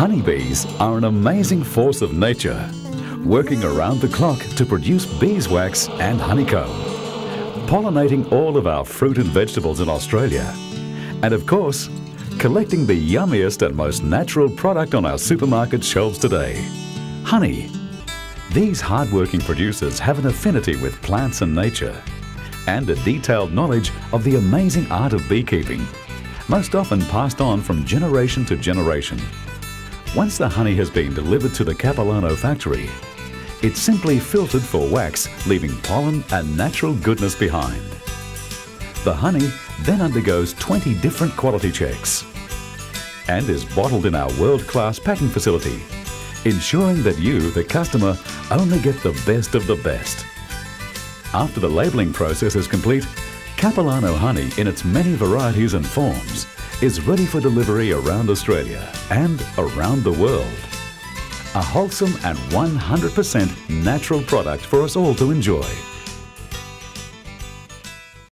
Honeybees are an amazing force of nature, working around the clock to produce beeswax and honeycomb, pollinating all of our fruit and vegetables in Australia, and of course, collecting the yummiest and most natural product on our supermarket shelves today, honey. These hard-working producers have an affinity with plants and nature, and a detailed knowledge of the amazing art of beekeeping, most often passed on from generation to generation. Once the honey has been delivered to the Capilano factory, it's simply filtered for wax, leaving pollen and natural goodness behind. The honey then undergoes 20 different quality checks and is bottled in our world-class packing facility, ensuring that you, the customer, only get the best of the best. After the labelling process is complete, Capilano honey in its many varieties and forms is ready for delivery around Australia and around the world. A wholesome and 100% natural product for us all to enjoy.